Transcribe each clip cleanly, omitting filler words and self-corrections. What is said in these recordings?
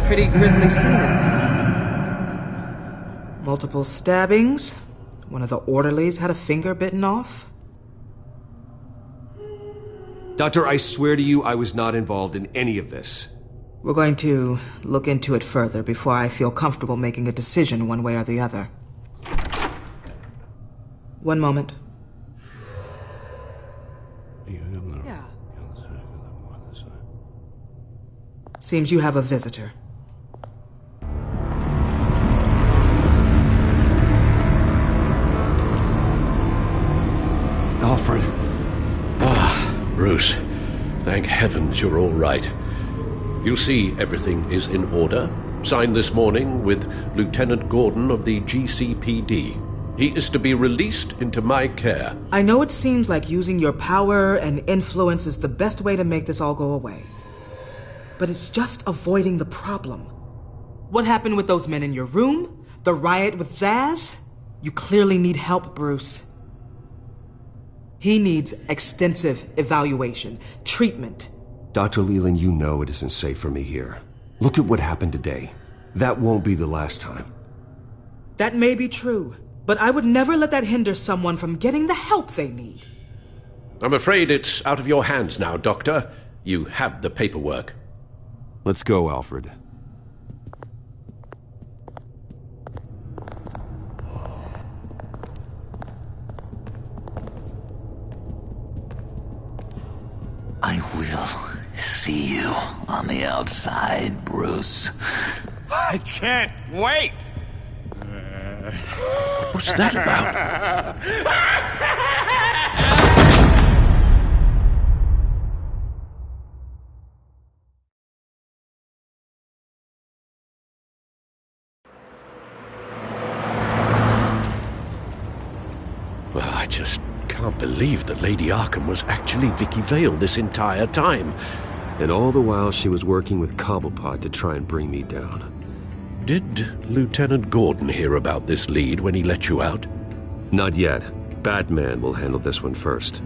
Pretty grisly scene in there. Multiple stabbings. One of the orderlies had a finger bitten off. Doctor, I swear to you I was not involved in any of this. We're going to look into it further before I feel comfortable making a decision one way or the other. One moment. Yeah. Seems you have a visitor. Alfred. Bruce, thank heavens you're all right. You'll see everything is in order. Signed this morning with Lieutenant Gordon of the GCPD. He is to be released into my care. I know it seems like using your power and influence is the best way to make this all go away. But it's just avoiding the problem. What happened with those men in your room? The riot with Zaz? You clearly need help, Bruce. He needs extensive evaluation, treatment. Dr. Leland, you know it isn't safe for me here. Look at what happened today. That won't be the last time. That may be true, but I would never let that hinder someone from getting the help they need. I'm afraid it's out of your hands now, Doctor. You have the paperwork. Let's go, Alfred. I will see you on the outside, Bruce. I can't wait! What's that about? Well, I just can't believe that Lady Arkham was actually Vicky Vale this entire time. And all the while she was working with Cobblepot to try and bring me down. Did Lieutenant Gordon hear about this lead when he let you out? Not yet. Batman will handle this one first.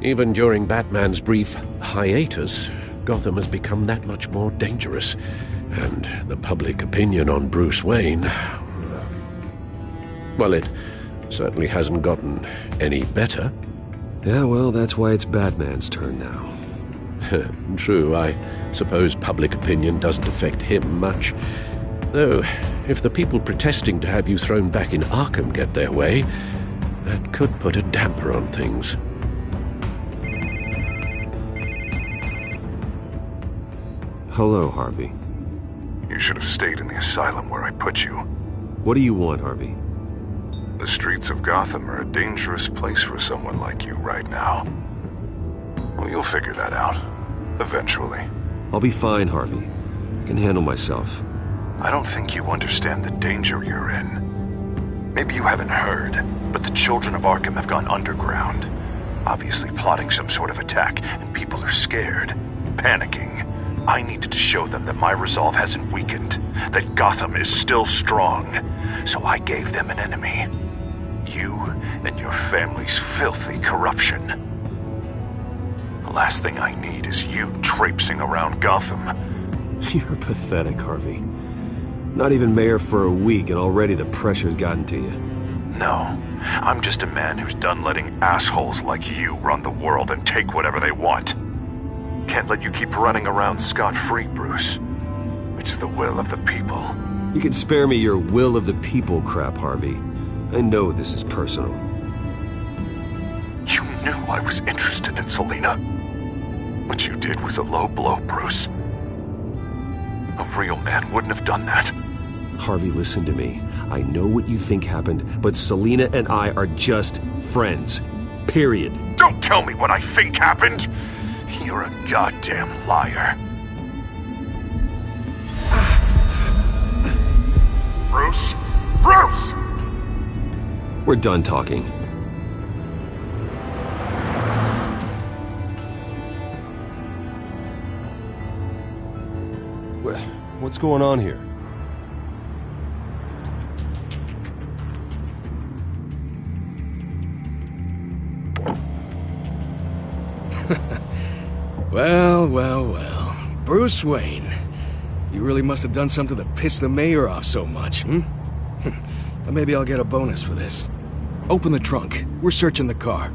Even during Batman's brief hiatus, Gotham has become that much more dangerous. And the public opinion on Bruce Wayne... well, it certainly hasn't gotten any better. Yeah, well, that's why it's Batman's turn now. True, I suppose public opinion doesn't affect him much. Though, if the people protesting to have you thrown back in Arkham get their way, that could put a damper on things. Hello, Harvey. You should have stayed in the asylum where I put you. What do you want, Harvey? The streets of Gotham are a dangerous place for someone like you right now. Well, you'll figure that out. Eventually. I'll be fine, Harvey. I can handle myself. I don't think you understand the danger you're in. Maybe you haven't heard, but the children of Arkham have gone underground. Obviously plotting some sort of attack, and people are scared, panicking. I needed to show them that my resolve hasn't weakened, that Gotham is still strong. So I gave them an enemy. You and your family's filthy corruption. The last thing I need is you traipsing around Gotham. You're pathetic, Harvey. Not even mayor for a week and already the pressure's gotten to you. No, I'm just a man who's done letting assholes like you run the world and take whatever they want. Can't let you keep running around scot-free, Bruce. It's the will of the people. You can spare me your will of the people crap, Harvey. I know this is personal. You knew I was interested in Selina. What you did was a low blow, Bruce. A real man wouldn't have done that. Harvey, listen to me. I know what you think happened, but Selina and I are just friends. Period. Don't tell me what I think happened! You're a goddamn liar. Bruce? Bruce! We're done talking. What's going on here? Well, well, well. Bruce Wayne. You really must have done something that pissed the mayor off so much, hmm? Well, maybe I'll get a bonus for this. Open the trunk. We're searching the car.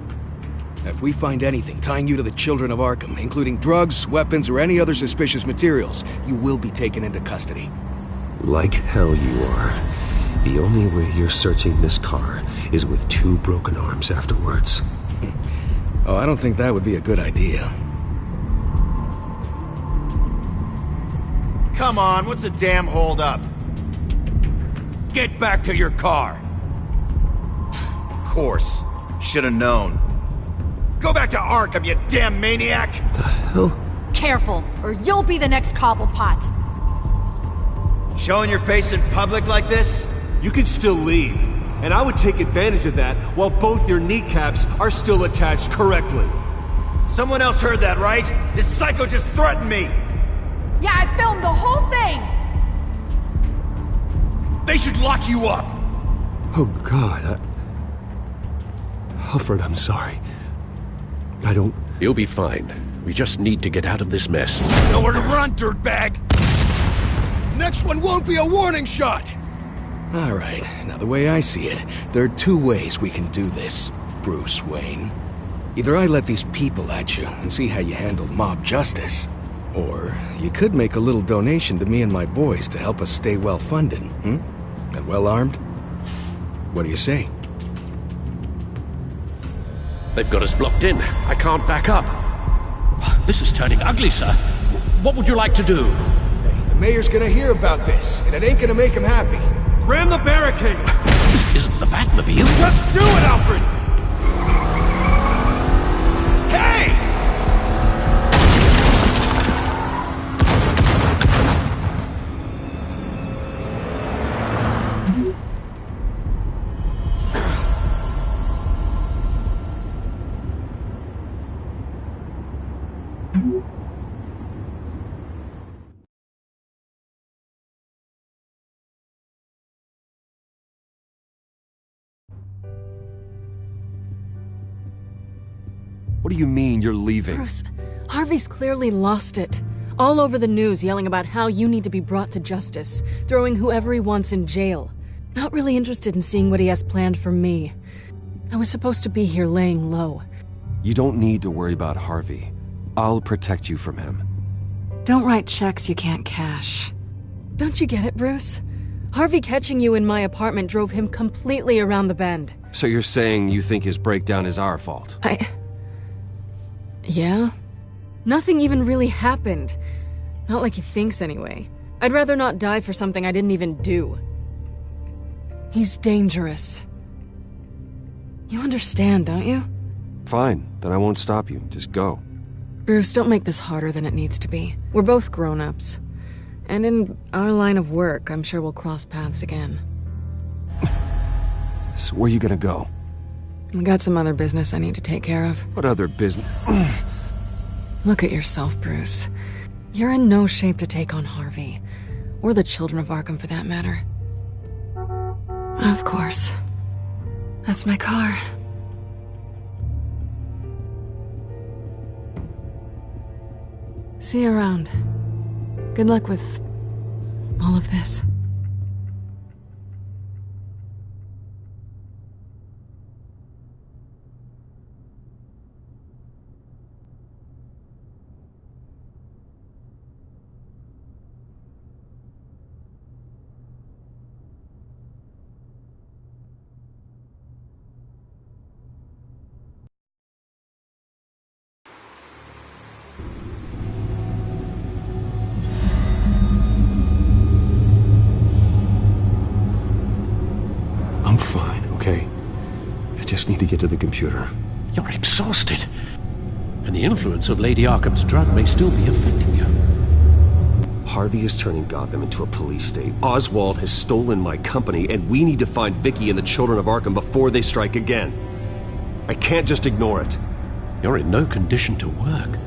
If we find anything tying you to the children of Arkham, including drugs, weapons, or any other suspicious materials, you will be taken into custody. Like hell you are. The only way you're searching this car is with 2 broken arms afterwards. Oh, I don't think that would be a good idea. Come on, what's the damn holdup? Get back to your car! Of course. Should've known. Go back to Arkham, you damn maniac! The hell? Careful, or you'll be the next Cobblepot. Showing your face in public like this? You can still leave. And I would take advantage of that while both your kneecaps are still attached correctly. Someone else heard that, right? This psycho just threatened me! Yeah, I filmed the whole thing! They should lock you up! Oh, God. Alfred, I'm sorry. I don't... You'll be fine. We just need to get out of this mess. Nowhere to run, dirtbag! Next one won't be a warning shot! Alright, now the way I see it, there are 2 ways we can do this, Bruce Wayne. Either I let these people at you and see how you handle mob justice, or you could make a little donation to me and my boys to help us stay well-funded, and well-armed? What do you say? They've got us blocked in. I can't back up. This is turning ugly, sir. What would you like to do? Hey, the mayor's gonna hear about this, and it ain't gonna make him happy. Ram the barricade! This isn't the Batmobile. Just do it, Alfred! Hey! What do you mean you're leaving? Bruce, Harvey's clearly lost it. All over the news yelling about how you need to be brought to justice, throwing whoever he wants in jail. Not really interested in seeing what he has planned for me. I was supposed to be here laying low. You don't need to worry about Harvey. I'll protect you from him. Don't write checks you can't cash. Don't you get it, Bruce? Harvey catching you in my apartment drove him completely around the bend. So you're saying you think his breakdown is our fault? Yeah? Nothing even really happened. Not like he thinks, anyway. I'd rather not die for something I didn't even do. He's dangerous. You understand, don't you? Fine, then I won't stop you. Just go. Bruce, don't make this harder than it needs to be. We're both grown-ups. And in our line of work, I'm sure we'll cross paths again. So where you gonna go? I got some other business I need to take care of. What other business? Look at yourself, Bruce. You're in no shape to take on Harvey. Or the children of Arkham, for that matter. Of course. That's my car. See you around. Good luck with all of this. I'm fine, okay? I just need to get to the computer. You're exhausted. And the influence of Lady Arkham's drug may still be affecting you. Harvey is turning Gotham into a police state. Oswald has stolen my company, and we need to find Vicky and the children of Arkham before they strike again. I can't just ignore it. You're in no condition to work.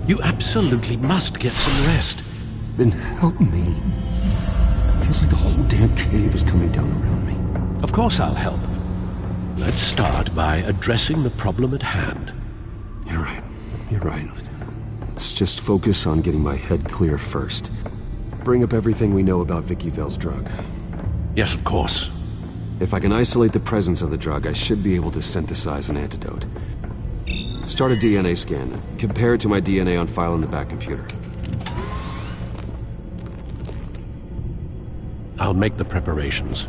You absolutely must get some rest. Then help me. Feels like the whole damn cave is coming down around me. Of course I'll help. Let's start by addressing the problem at hand. You're right. You're right. Let's just focus on getting my head clear first. Bring up everything we know about Vicky Vale's drug. Yes, of course. If I can isolate the presence of the drug, I should be able to synthesize an antidote. Start a DNA scan. Compare it to my DNA on file in the back computer. I'll make the preparations.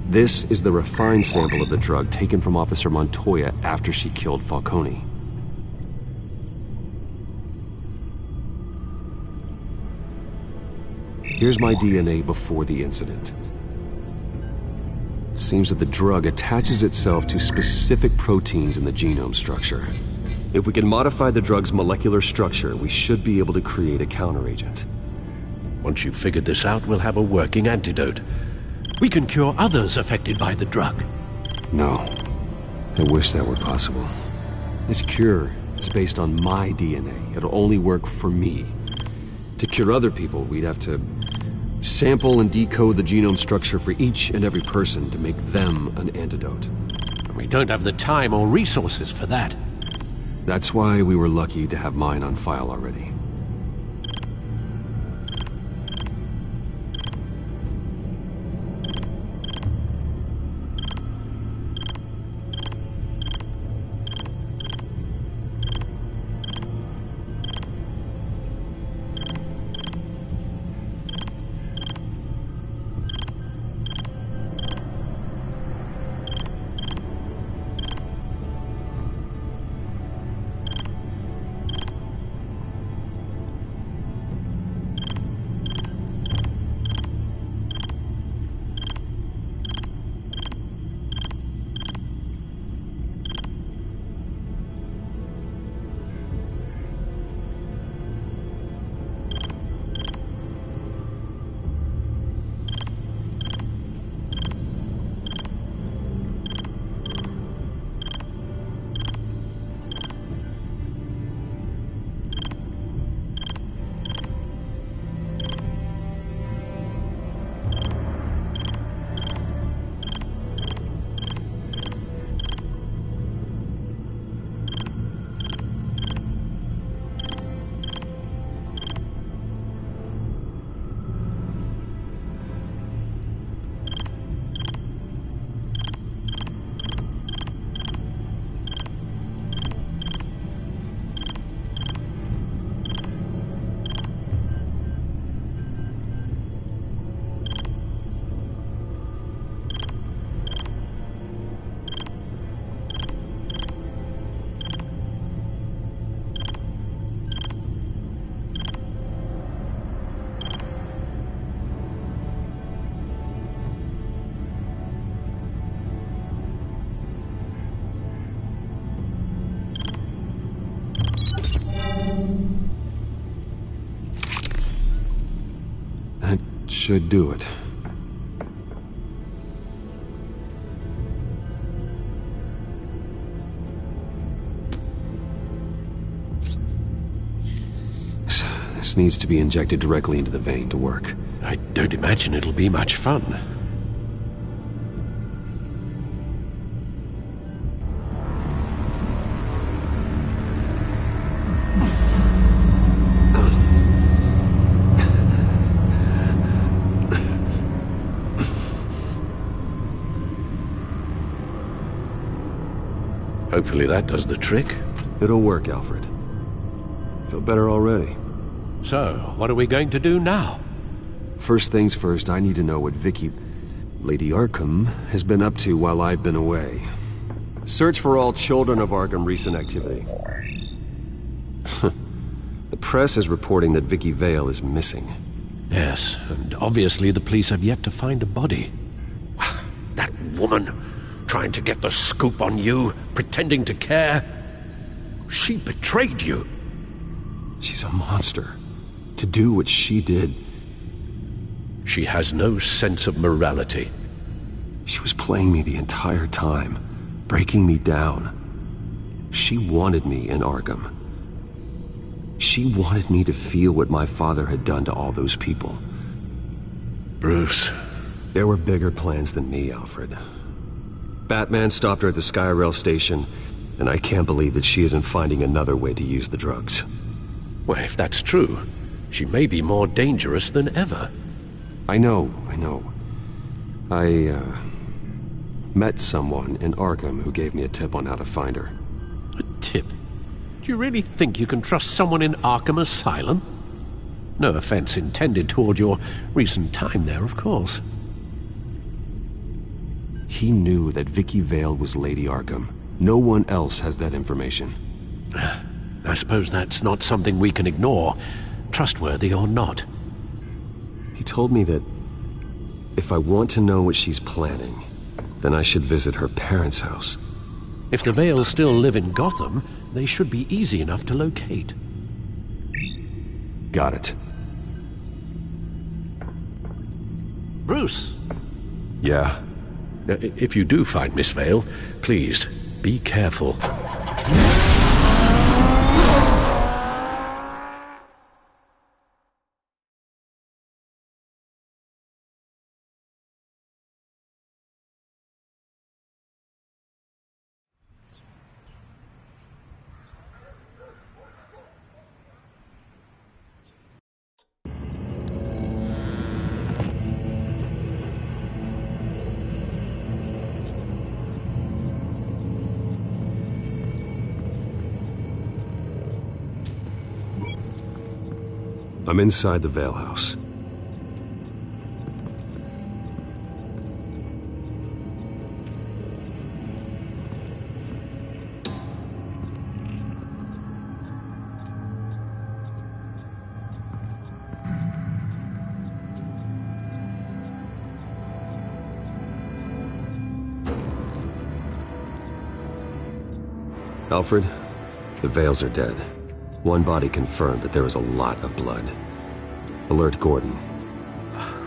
This is the refined sample of the drug taken from Officer Montoya after she killed Falcone. Here's my DNA before the incident. It seems that the drug attaches itself to specific proteins in the genome structure. If we can modify the drug's molecular structure, we should be able to create a counteragent. Once you've figured this out, we'll have a working antidote. We can cure others affected by the drug. No. I wish that were possible. This cure is based on my DNA. It'll only work for me. To cure other people, we'd have to sample and decode the genome structure for each and every person to make them an antidote. We don't have the time or resources for that. That's why we were lucky to have mine on file already. Should do it. This needs to be injected directly into the vein to work. I don't imagine it'll be much fun. Hopefully that does the trick. It'll work, Alfred. Feel better already. So, what are we going to do now? First things first, I need to know what Vicky, Lady Arkham, has been up to while I've been away. Search for all children of Arkham recent activity. The press is reporting that Vicky Vale is missing. Yes, and obviously the police have yet to find a body. That woman, trying to get the scoop on you, pretending to care. She betrayed you. She's a monster. To do what she did. She has no sense of morality. She was playing me the entire time, breaking me down. She wanted me in Arkham. She wanted me to feel what my father had done to all those people. Bruce. There were bigger plans than me, Alfred. Batman stopped her at the Skyrail station, and I can't believe that she isn't finding another way to use the drugs. Well, if that's true, she may be more dangerous than ever. I know. I met someone in Arkham who gave me a tip on how to find her. A tip? Do you really think you can trust someone in Arkham Asylum? No offense intended toward your recent time there, of course. He knew that Vicky Vale was Lady Arkham. No one else has that information. I suppose that's not something we can ignore, trustworthy or not. He told me that if I want to know what she's planning, then I should visit her parents' house. If the Vales still live in Gotham, they should be easy enough to locate. Got it. Bruce! Yeah? If you do find Miss Vale, please, be careful. I'm inside the Vale house. Alfred, the Vales are dead. One body confirmed, but there is a lot of blood. Alert Gordon.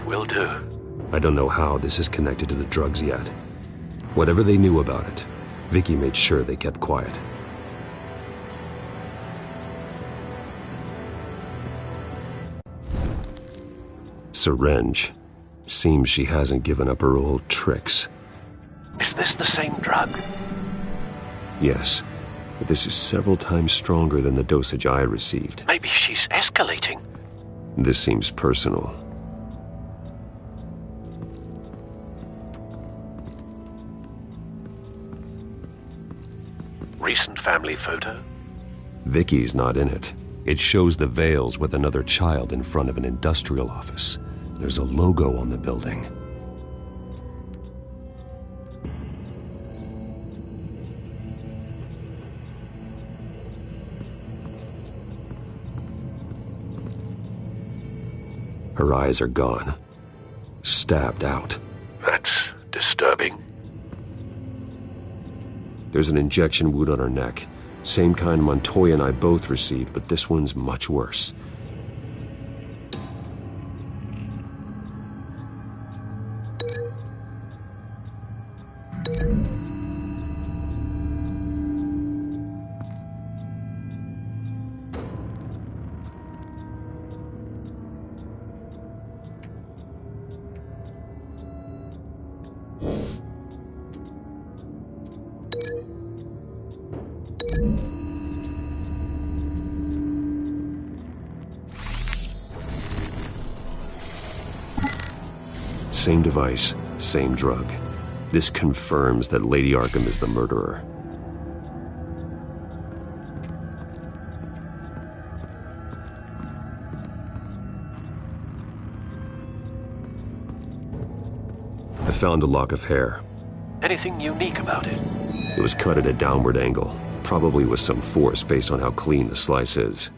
Will do. I don't know how this is connected to the drugs yet. Whatever they knew about it, Vicky made sure they kept quiet. Syringe. Seems she hasn't given up her old tricks. Is this the same drug? Yes. But this is several times stronger than the dosage I received. Maybe she's escalating. This seems personal. Recent family photo? Vicky's not in it. It shows the Vales with another child in front of an industrial office. There's a logo on the building. Her eyes are gone. Stabbed out. That's disturbing. There's an injection wound on her neck. Same kind Montoya and I both received, but this one's much worse. Same device, same drug. This confirms that Lady Arkham is the murderer. I found a lock of hair. Anything unique about it? It was cut at a downward angle, probably with some force based on how clean the slice is.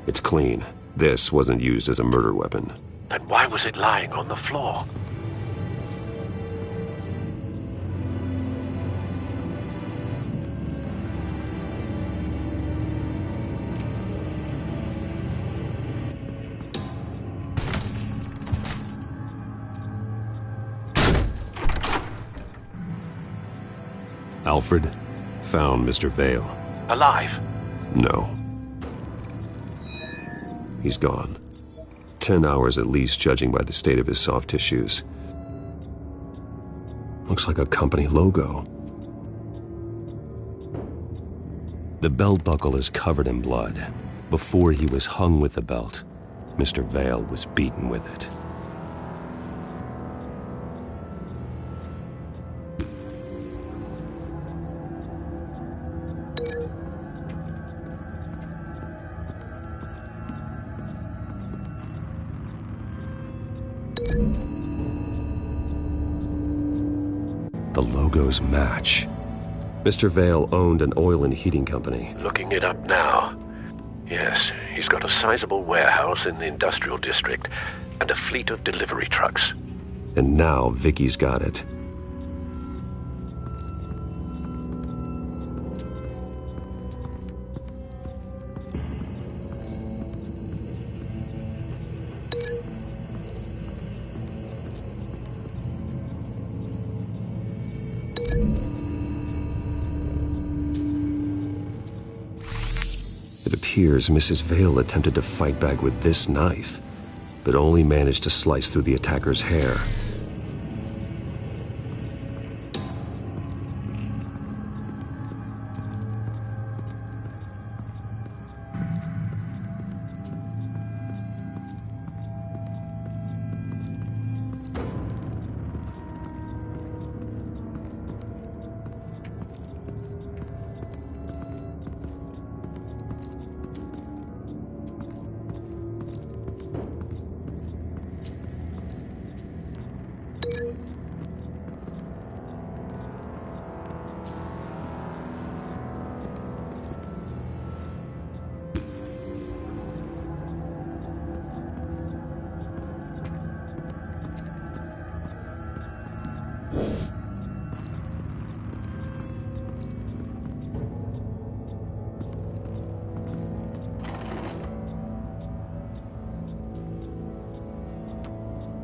It's clean. This wasn't used as a murder weapon. Then why was it lying on the floor? Alfred found Mr. Vale. Alive? No. He's gone. 10 hours at least, judging by the state of his soft tissues. Looks like a company logo. The belt buckle is covered in blood. Before he was hung with the belt, Mr. Vale was beaten with it. The logos match. Mr. Vale owned an oil and heating company. Looking it up now. Yes, he's got a sizable warehouse in the industrial district and a fleet of delivery trucks. And now Vicky's got it. It appears Mrs. Vale attempted to fight back with this knife, but only managed to slice through the attacker's hair.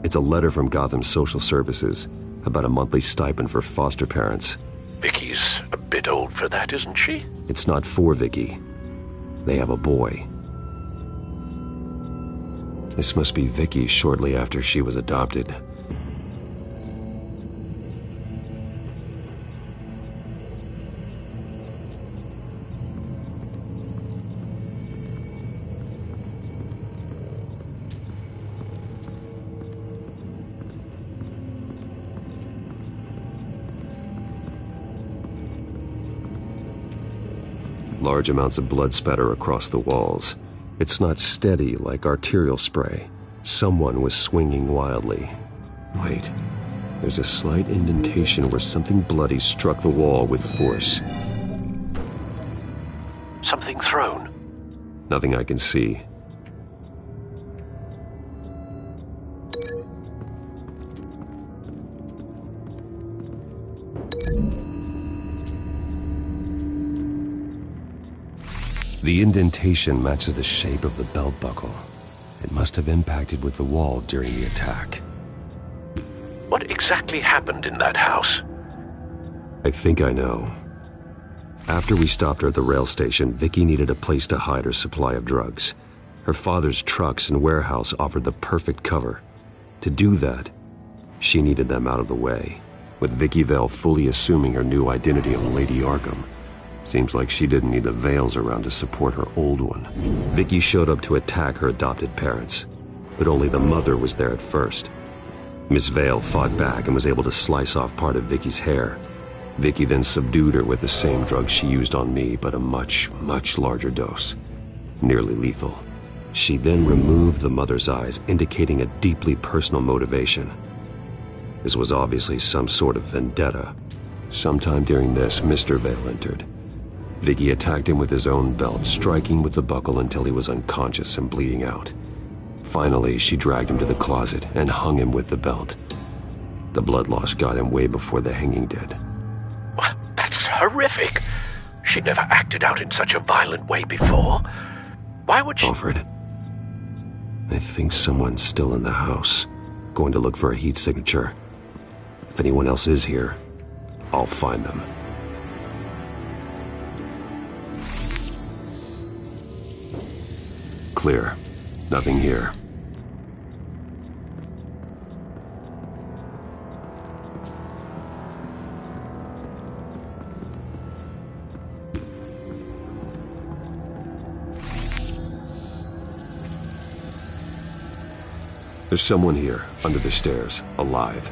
It's a letter from Gotham Social Services about a monthly stipend for foster parents. Vicky's a bit old for that, isn't she? It's not for Vicky. They have a boy. This must be Vicky shortly after she was adopted. Large amounts of blood spatter across the walls. It's not steady like arterial spray. Someone was swinging wildly. Wait, there's a slight indentation where something bloody struck the wall with force. Something thrown? Nothing I can see. The indentation matches the shape of the belt buckle. It must have impacted with the wall during the attack. What exactly happened in that house? I think I know. After we stopped her at the rail station, Vicky needed a place to hide her supply of drugs. Her father's trucks and warehouse offered the perfect cover. To do that, she needed them out of the way, with Vicky Vale fully assuming her new identity of Lady Arkham. Seems like she didn't need the Vales around to support her old one. Vicky showed up to attack her adopted parents, but only the mother was there at first. Miss Vale fought back and was able to slice off part of Vicky's hair. Vicky then subdued her with the same drug she used on me, but a much, much larger dose. Nearly lethal. She then removed the mother's eyes, indicating a deeply personal motivation. This was obviously some sort of vendetta. Sometime during this, Mr. Vale entered. Vicky attacked him with his own belt, striking with the buckle until he was unconscious and bleeding out. Finally, she dragged him to the closet and hung him with the belt. The blood loss got him way before the hanging did. That's horrific. She never acted out in such a violent way before. Why would she... Alfred, I think someone's still in the house. Going to look for a heat signature. If anyone else is here, I'll find them. Clear. Nothing here. There's someone here, under the stairs, alive.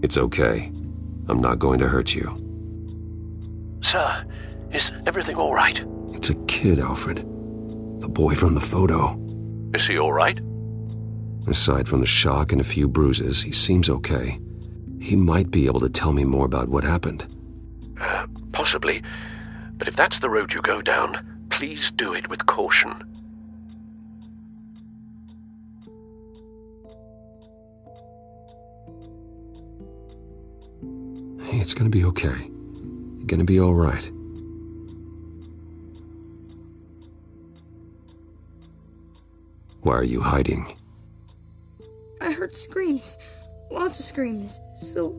It's okay. I'm not going to hurt you. Sir, is everything all right? It's a kid, Alfred. The boy from the photo. Is he all right? Aside from the shock and a few bruises, he seems okay. He might be able to tell me more about what happened. Possibly. But if that's the road you go down, please do it with caution. Hey, it's gonna be okay. You're gonna be all right. Why are you hiding? I heard screams. Lots of screams. So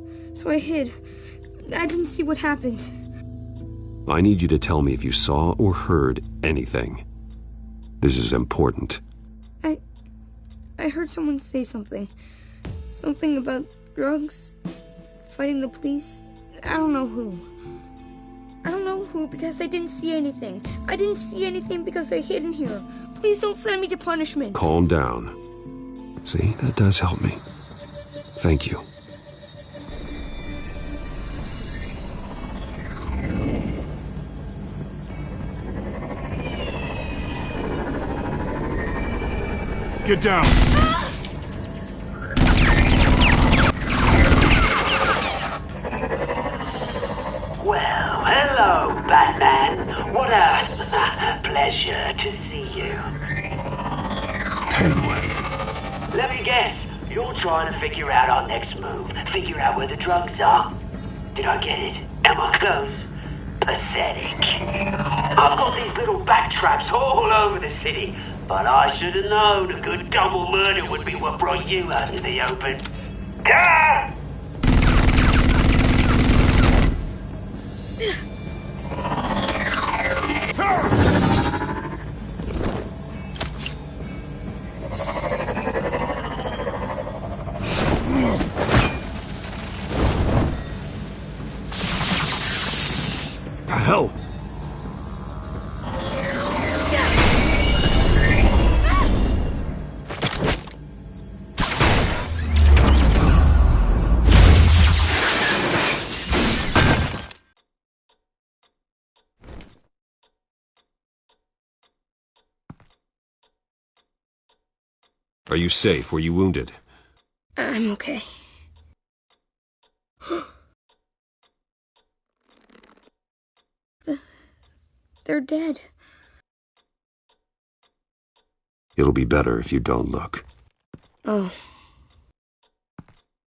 I hid. I didn't see what happened. I need you to tell me if you saw or heard anything. This is important. I heard someone say something. Something about drugs, fighting the police. I don't know who. I don't know who because I didn't see anything. I didn't see anything because I hid in here. Please don't send me to punishment. Calm down. See, that does help me. Thank you. Get down! Well, hello, Batman. What a pleasure to see you. Penguin. Let me guess, you're trying to figure out our next move. Figure out where the drugs are. Did I get it? Am I close? Pathetic. I've got these little bat traps all over the city, but I should have known a good double murder would be what brought you out in the open. Ah! The hell? Are you safe? Were you wounded? I'm okay. They're dead. It'll be better if you don't look. Oh.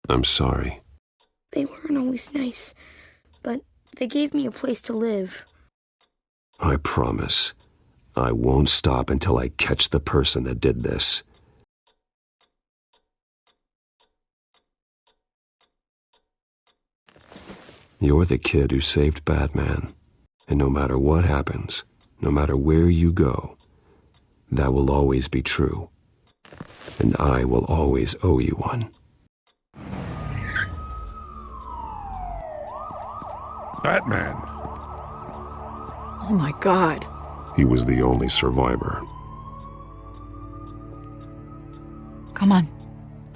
I'm sorry. They weren't always nice, but they gave me a place to live. I promise. I won't stop until I catch the person that did this. You're the kid who saved Batman. And no matter what happens, no matter where you go, that will always be true. And I will always owe you one. Batman. Oh my God. He was the only survivor. Come on,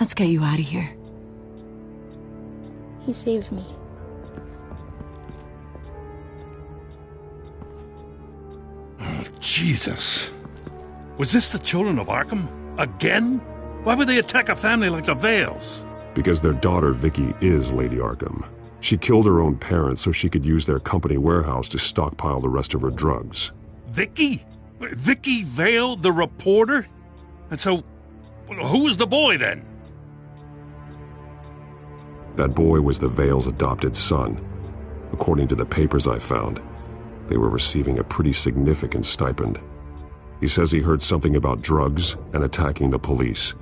let's get you out of here. He saved me. Jesus. Was this the children of Arkham? Again? Why would they attack a family like the Vales? Because their daughter, Vicky, is Lady Arkham. She killed her own parents so she could use their company warehouse to stockpile the rest of her drugs. Vicky? Vicky Vale, the reporter? And so, who was the boy then? That boy was the Vale's adopted son, according to the papers I found. they were receiving a pretty significant stipend. He says he heard something about drugs and attacking the police.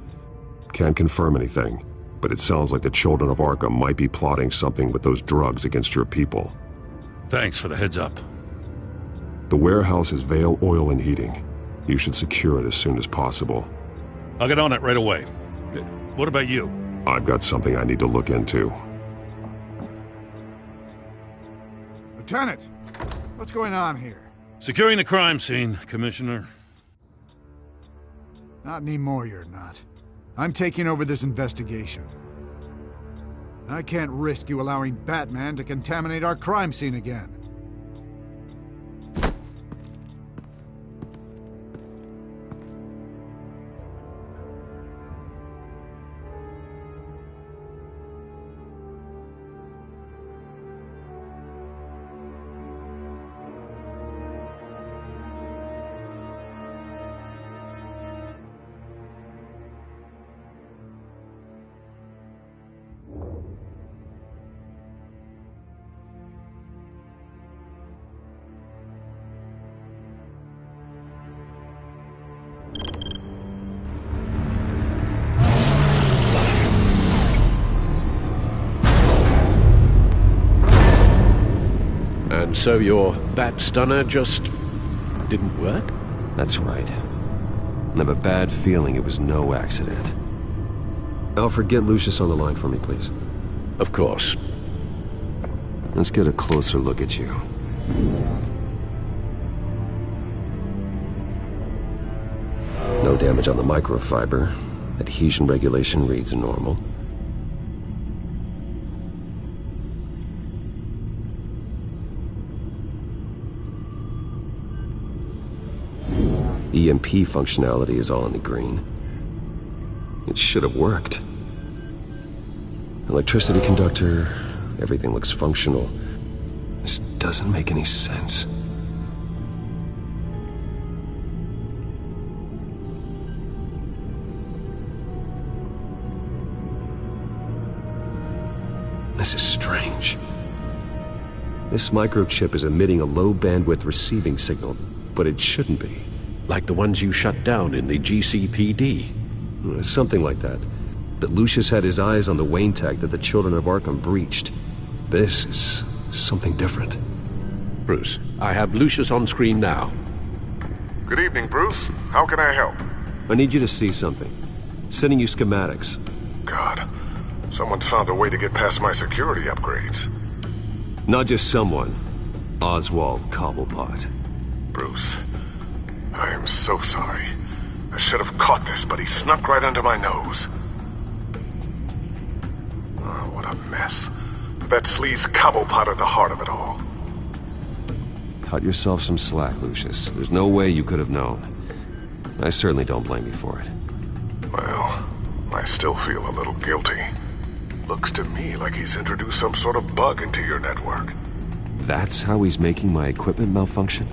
Can't confirm anything, but it sounds like the Children of Arkham might be plotting something with those drugs against your people. Thanks for the heads up. The warehouse is Vale Oil and Heating. You should secure it as soon as possible. I'll get on it right away. What about you? I've got something I need to look into. Lieutenant, what's going on here? Securing the crime scene, Commissioner. Not anymore, you're not. I'm taking over this investigation. I can't risk you allowing Batman to contaminate our crime scene again. And so your bat stunner just didn't work? That's right. I have a bad feeling it was no accident. Alfred, get Lucius on the line for me, please. Of course. Let's get a closer look at you. No damage on the microfiber. Adhesion regulation reads normal. EMP functionality is all in the green. It should have worked. Electricity conductor, everything looks functional. This doesn't make any sense. This is strange. This microchip is emitting a low-bandwidth receiving signal, but it shouldn't be. Like the ones you shut down in the GCPD? Something like that. But Lucius had his eyes on the Wayne tag that the Children of Arkham breached. This is something different. Bruce, I have Lucius on screen now. Good evening, Bruce. How can I help? I need you to see something. Sending you schematics. God, someone's found a way to get past my security upgrades. Not just someone. Oswald Cobblepot. Bruce, I am so sorry. I should have caught this, but he snuck right under my nose. Oh, what a mess. That sleaze Cobblepot at the heart of it all. Cut yourself some slack, Lucius. There's no way you could have known. I certainly don't blame you for it. Well, I still feel a little guilty. Looks to me like he's introduced some sort of bug into your network. That's how he's making my equipment malfunction?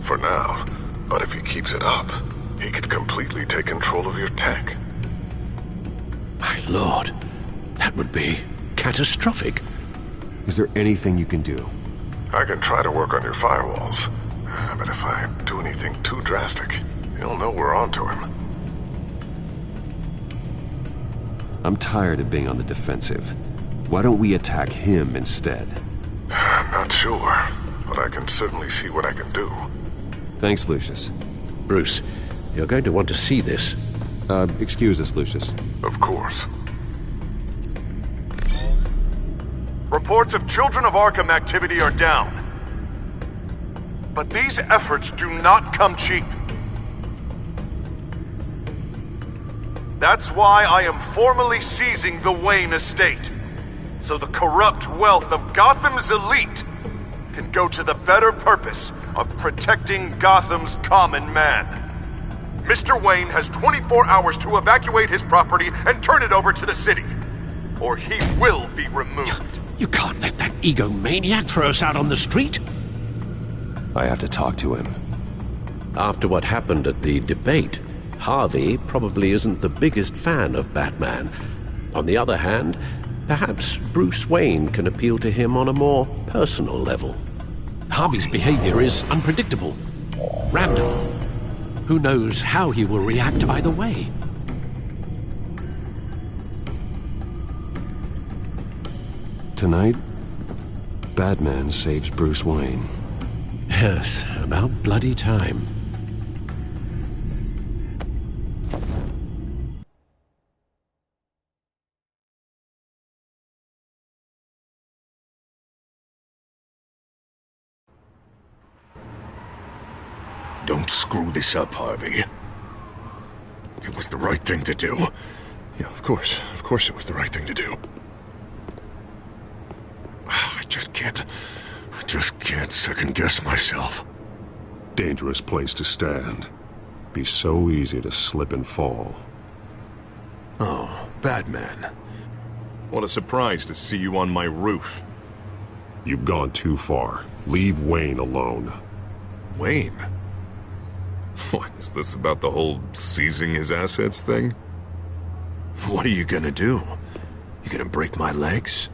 For now. But if he keeps it up, he could completely take control of your tech. My lord, that would be catastrophic. Is there anything you can do? I can try to work on your firewalls. But if I do anything too drastic, he'll know we're onto him. I'm tired of being on the defensive. Why don't we attack him instead? I'm not sure, but I can certainly see what I can do. Thanks, Lucius. Bruce, you're going to want to see this. Excuse us, Lucius. Of course. Reports of Children of Arkham activity are down. But these efforts do not come cheap. That's why I am formally seizing the Wayne estate, so the corrupt wealth of Gotham's elite can go to the better purpose of protecting Gotham's common man. Mr. Wayne has 24 hours to evacuate his property and turn it over to the city, or he will be removed. You can't let that egomaniac throw us out on the street. I have to talk to him. After what happened at the debate, Harvey probably isn't the biggest fan of Batman. On the other hand, perhaps Bruce Wayne can appeal to him on a more personal level. Harvey's behavior is unpredictable, random. Who knows how he will react either way? Tonight, Batman saves Bruce Wayne. Yes, about bloody time. Don't screw this up, Harvey. It was the right thing to do. Yeah, of course. Of course it was the right thing to do. I just can't second-guess myself. Dangerous place to stand. Be so easy to slip and fall. Oh, Batman. What a surprise to see you on my roof. You've gone too far. Leave Wayne alone. Wayne? What, is this about the whole seizing his assets thing? What are you gonna do? You gonna break my legs?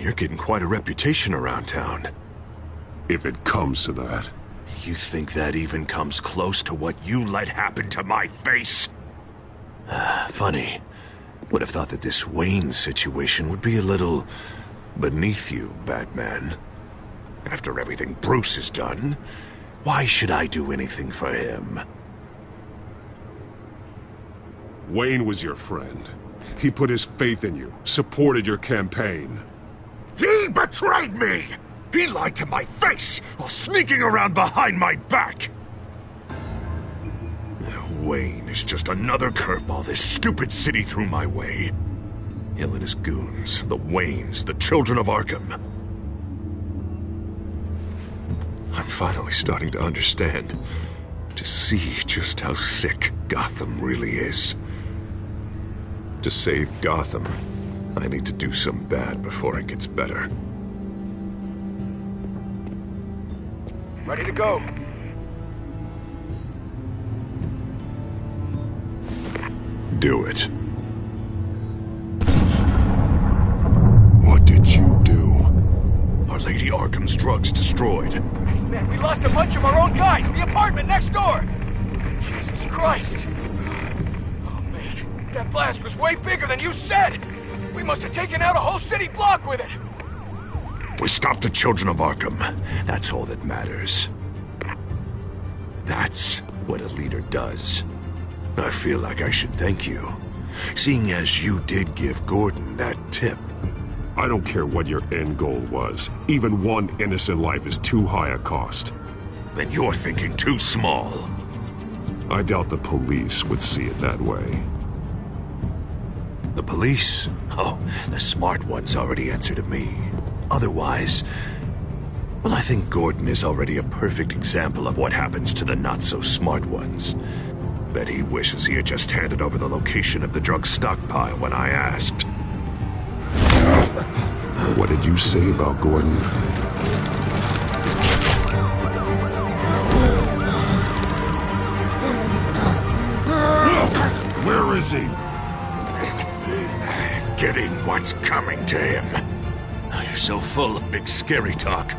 You're getting quite a reputation around town. If it comes to that. You think that even comes close to what you let happen to my face? Funny. Would have thought that this Wayne situation would be a little beneath you, Batman. After everything Bruce has done, why should I do anything for him? Wayne was your friend. He put his faith in you, supported your campaign. He betrayed me! He lied to my face while sneaking around behind my back! Wayne is just another curveball this stupid city threw my way. Hill and his goons, the Waynes, the children of Arkham. I'm finally starting to understand, to see just how sick Gotham really is. To save Gotham, I need to do some bad before it gets better. Ready to go. Do it. What did you do? Our Lady Arkham's drugs destroyed. Hey, man, we lost a bunch of our own guys. The apartment next door. Jesus Christ. Oh, man. That blast was way bigger than you said. We must have taken out a whole city block with it. We stopped the children of Arkham. That's all that matters. That's what a leader does. I feel like I should thank you, seeing as you did give Gordon that tip. I don't care what your end goal was. Even one innocent life is too high a cost. Then you're thinking too small. I doubt the police would see it that way. The police? Oh, the smart ones already answer to me. Otherwise, well, I think Gordon is already a perfect example of what happens to the not-so-smart ones. Bet he wishes he had just handed over the location of the drug stockpile when I asked. What did you say about Gordon? Where is he? Getting what's coming to him. You're so full of big scary talk.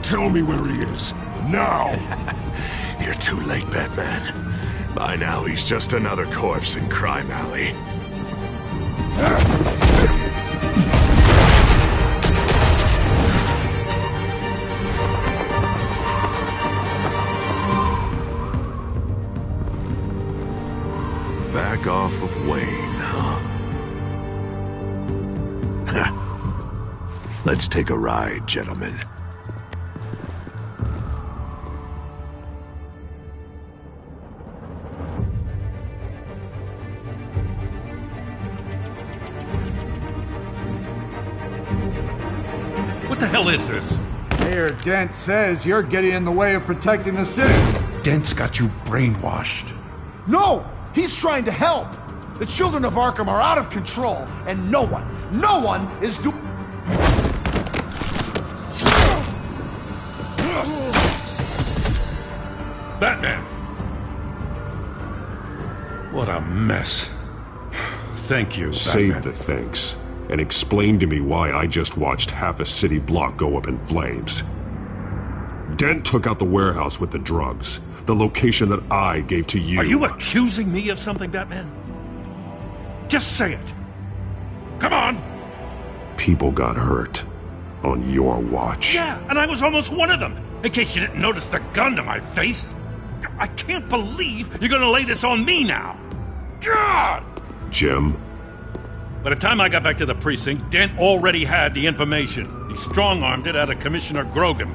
Tell me where he is. Now! You're too late, Batman. By now, he's just another corpse in Crime Alley. Back off of Wayne, huh? Let's take a ride, gentlemen. What the hell is this? Mayor Dent says you're getting in the way of protecting the city. Dent's got you brainwashed. No! He's trying to help! The children of Arkham are out of control, and no one is Batman! What a mess. Thank you, Save Batman. the thanks, and explain to me why I just watched half a city block go up in flames. Dent took out the warehouse with the drugs. The location that I gave to you. Are you accusing me of something, Batman? Just say it. Come on! People got hurt. On your watch. Yeah, and I was almost one of them. In case you didn't notice the gun to my face. I can't believe you're gonna lay this on me now. God! Jim? By the time I got back to the precinct, Dent already had the information. He strong-armed it out of Commissioner Grogan.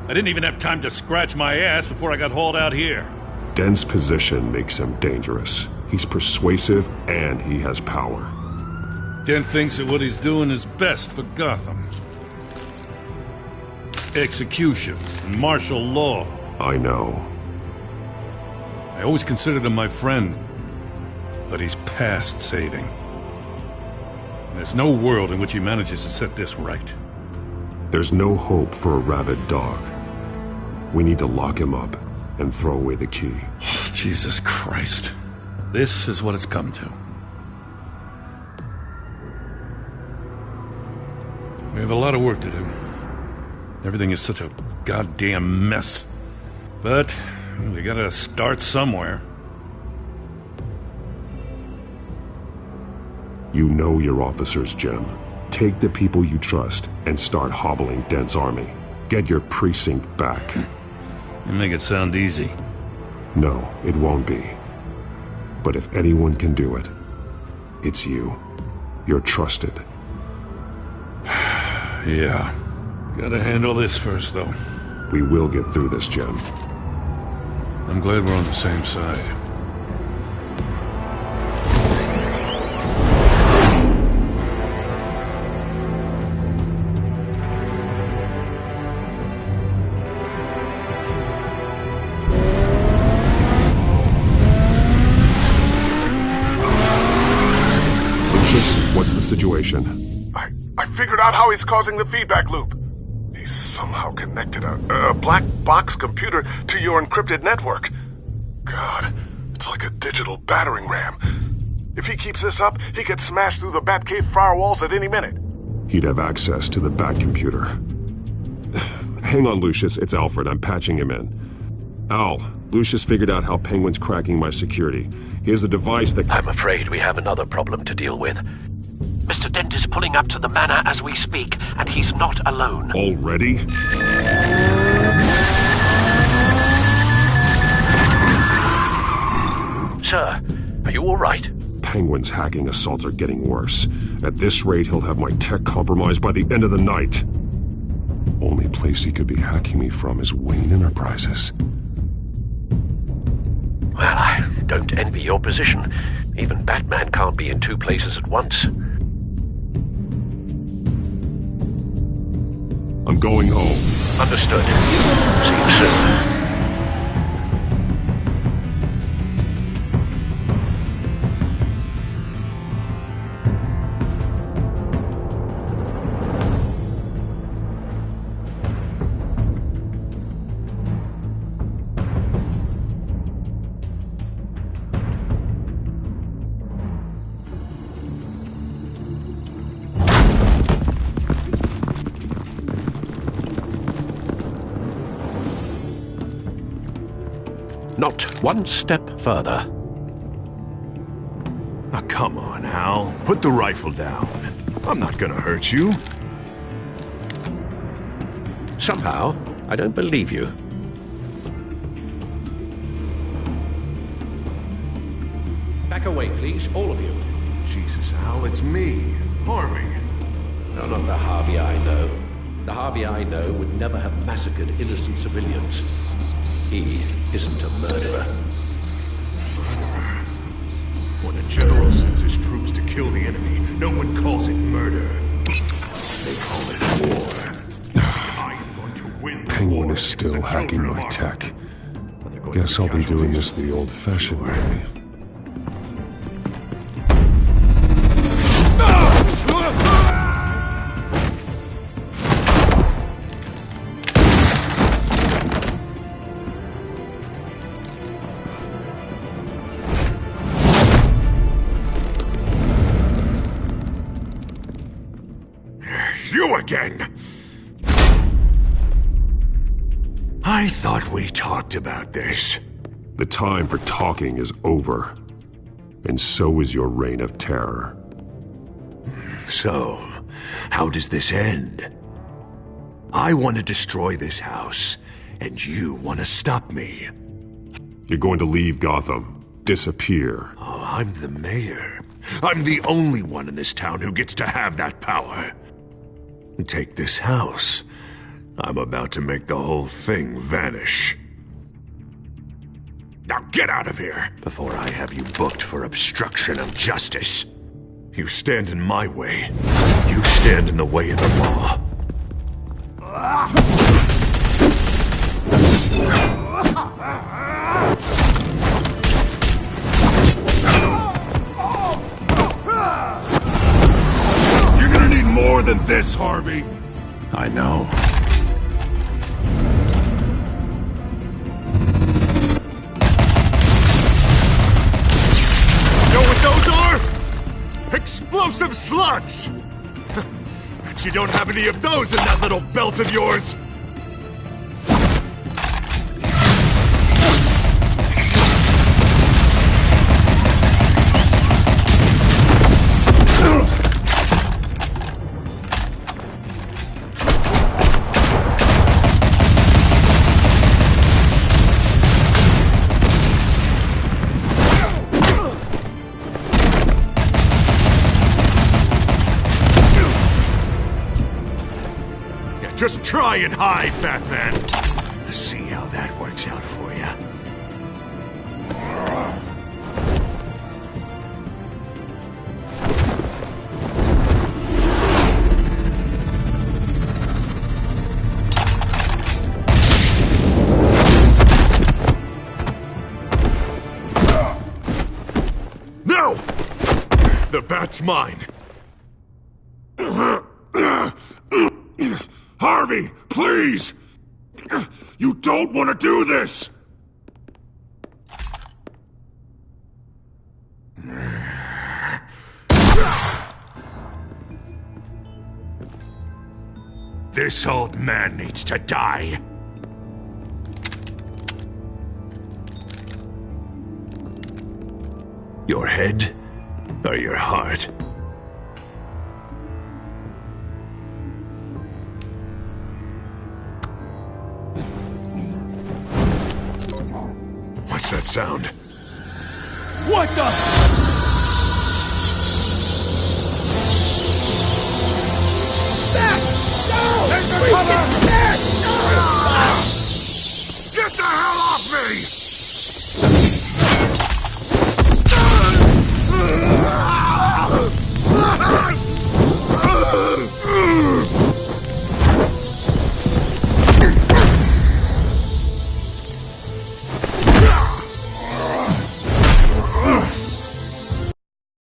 I didn't even have time to scratch my ass before I got hauled out here. Dent's position makes him dangerous. He's persuasive and he has power. Dent thinks that what he's doing is best for Gotham. Execution and martial law. I know. I always considered him my friend, but he's past saving. And there's no world in which he manages to set this right. There's no hope for a rabid dog. We need to lock him up and throw away the key. Oh, Jesus Christ. This is what it's come to. We have a lot of work to do. Everything is such a goddamn mess. But we gotta start somewhere. You know your officers, Jim. Take the people you trust and start hobbling Dent's army. Get your precinct back. You make it sound easy. No, it won't be. But if anyone can do it, it's you. You're trusted. Yeah. Gotta handle this first, though. We will get through this, Jim. I'm glad we're on the same side. Lucius, what's the situation? I figured out how he's causing the feedback loop. He's somehow connected a black box computer to your encrypted network. God, it's like a digital battering ram. If he keeps this up, he could smash through the Batcave firewalls at any minute. He'd have access to the Bat computer. Hang on, Lucius. It's Alfred. I'm patching him in. Al, Lucius figured out how Penguin's cracking my security. He has a device that... I'm afraid we have another problem to deal with. Mr. Dent is pulling up to the manor as we speak, and he's not alone. Already? Sir, are you all right? Penguin's hacking assaults are getting worse. At this rate, he'll have my tech compromised by the end of the night. Only place he could be hacking me from is Wayne Enterprises. Well, I don't envy your position. Even Batman can't be in two places at once. I'm going home. Understood. See you soon. Not one step further. Oh, come on, Hal. Put the rifle down. I'm not gonna hurt you. Somehow, I don't believe you. Back away, please, all of you. Jesus, Hal, it's me, Harvey. No, not the Harvey I know. The Harvey I know would never have massacred innocent civilians. He isn't a murderer. Murderer? When a general sends his troops to kill the enemy, no one calls it murder. They call it war. I am going to win. Penguin is still hacking my tech. Guess I'll be doing this the old-fashioned way. You again! I thought we talked about this. The time for talking is over. And so is your reign of terror. So, how does this end? I want to destroy this house, and you want to stop me. You're going to leave Gotham, disappear. Oh, I'm the mayor. I'm the only one in this town who gets to have that power. Take this house. I'm about to make the whole thing vanish. Now get out of here, before I have you booked for obstruction of justice. You stand in my way. You stand in the way of the law. You're gonna need more than this, Harvey. I know. Know what those are? Explosive slugs! Bet you don't have any of those in that little belt of yours! Just try and hide, Batman. See how that works out for you. No! The bat's mine. Harvey, please! You don't want to do this! This old man needs to die. Your head or your heart? What's that sound? What the? Back! No! There's the cover! Back!